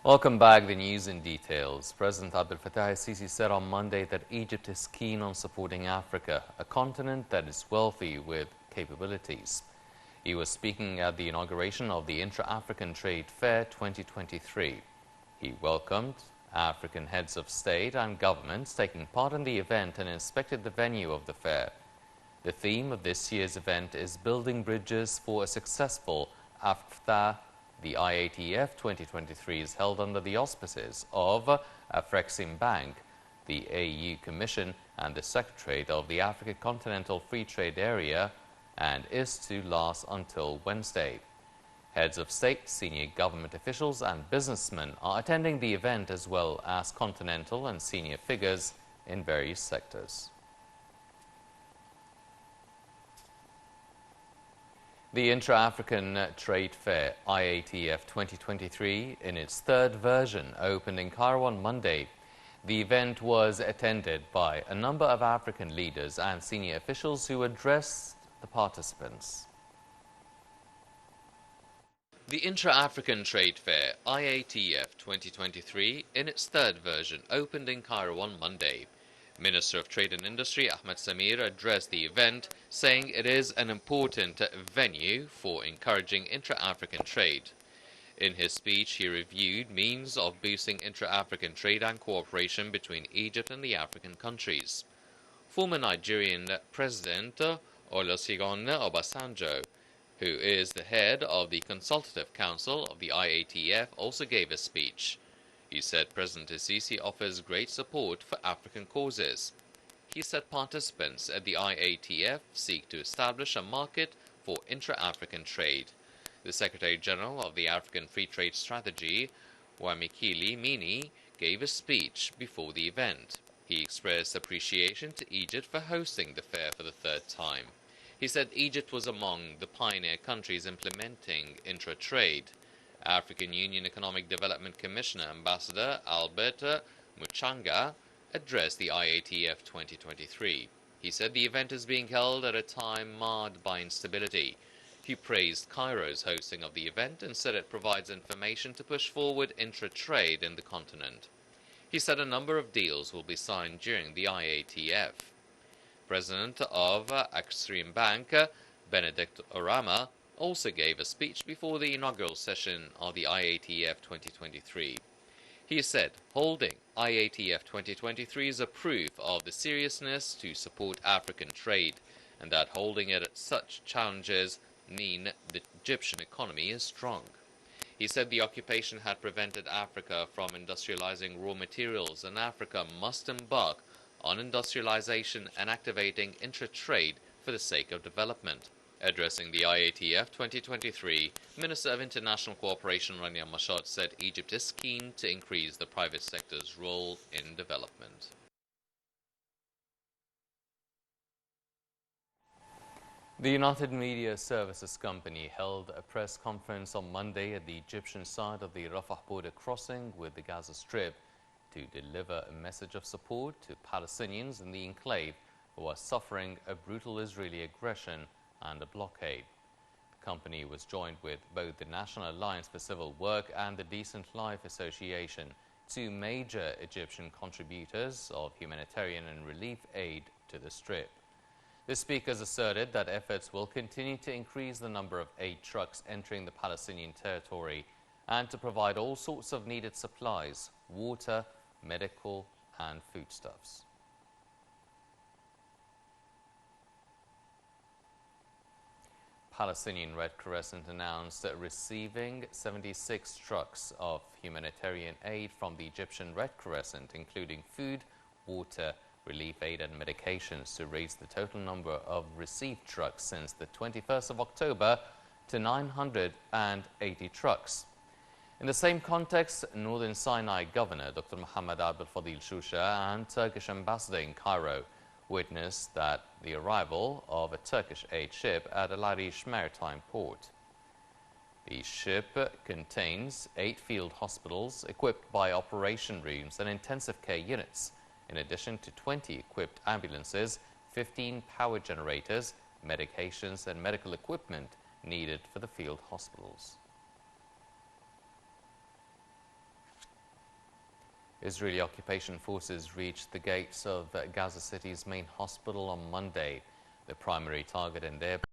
Welcome back. The news in details. President Abdel Fattah el-Sisi said on Monday that Egypt is keen on supporting Africa, a continent that is wealthy with capabilities. He was speaking at the inauguration of the Intra-African Trade Fair 2023. He welcomed African heads of state and governments taking part in the event and inspected the venue of the fair. The theme of this year's event is Building Bridges for a Successful Africa. The IATF 2023 is held under the auspices of Afrexim Bank, the AU Commission and the Secretariat of the Africa Continental Free Trade Area, and is to last until Wednesday. Heads of state, senior government officials and businessmen are attending the event, as well as continental and senior figures in various sectors. The Intra-African Trade Fair, IATF 2023, in its third version, opened in Cairo on Monday. The event was attended by a number of African leaders and senior officials who addressed the participants. The Intra-African Trade Fair, IATF 2023, in its third version, opened in Cairo on Monday. Minister of Trade and Industry Ahmed Samir addressed the event, saying it is an important venue for encouraging intra-African trade. In his speech, he reviewed means of boosting intra-African trade and cooperation between Egypt and the African countries. Former Nigerian President Olusegun Obasanjo, who is the head of the Consultative Council of the IATF, also gave a speech. He said President el-Sisi offers great support for African causes. He said participants at the IATF seek to establish a market for intra-African trade. The Secretary-General of the African Free Trade Strategy, Wamikili Mini, gave a speech before the event. He expressed appreciation to Egypt for hosting the fair for the third time. He said Egypt was among the pioneer countries implementing intra-trade. African Union Economic Development Commissioner Ambassador Albert Muchanga addressed the IATF 2023. He said the event is being held at a time marred by instability. He praised Cairo's hosting of the event and said it provides information to push forward intra-trade in the continent. He said a number of deals will be signed during the IATF. President of Afrexim Bank, Benedict Orama, also gave a speech before the inaugural session of the IATF 2023. He said holding IATF 2023 is a proof of the seriousness to support African trade, and that holding it at such challenges mean the Egyptian economy is strong. He said the occupation had prevented Africa from industrializing raw materials, and Africa must embark on industrialization and activating intra-trade for the sake of development. Addressing the IATF 2023, Minister of International Cooperation Rania Mashad said Egypt is keen to increase the private sector's role in development. The United Media Services Company held a press conference on Monday at the Egyptian side of the Rafah border crossing with the Gaza Strip to deliver a message of support to Palestinians in the enclave who are suffering a brutal Israeli aggression and a blockade. The company was joined with both the National Alliance for Civil Work and the Decent Life Association, two major Egyptian contributors of humanitarian and relief aid to the Strip. The speakers asserted that efforts will continue to increase the number of aid trucks entering the Palestinian territory and to provide all sorts of needed supplies, water, medical and foodstuffs. Palestinian Red Crescent announced receiving 76 trucks of humanitarian aid from the Egyptian Red Crescent, including food, water, relief aid and medications, to raise the total number of received trucks since the 21st of October to 980 trucks. In the same context, Northern Sinai Governor Dr. Mohammed Abdel Fadil Shusha and Turkish ambassador in Cairo witnessed the arrival of a Turkish aid ship at Al Arish Maritime Port. The ship contains 8 field hospitals equipped by operation rooms and intensive care units, in addition to 20 equipped ambulances, 15 power generators, medications and medical equipment needed for the field hospitals. Israeli occupation forces reached the gates of Gaza City's main hospital on Monday. The primary target in there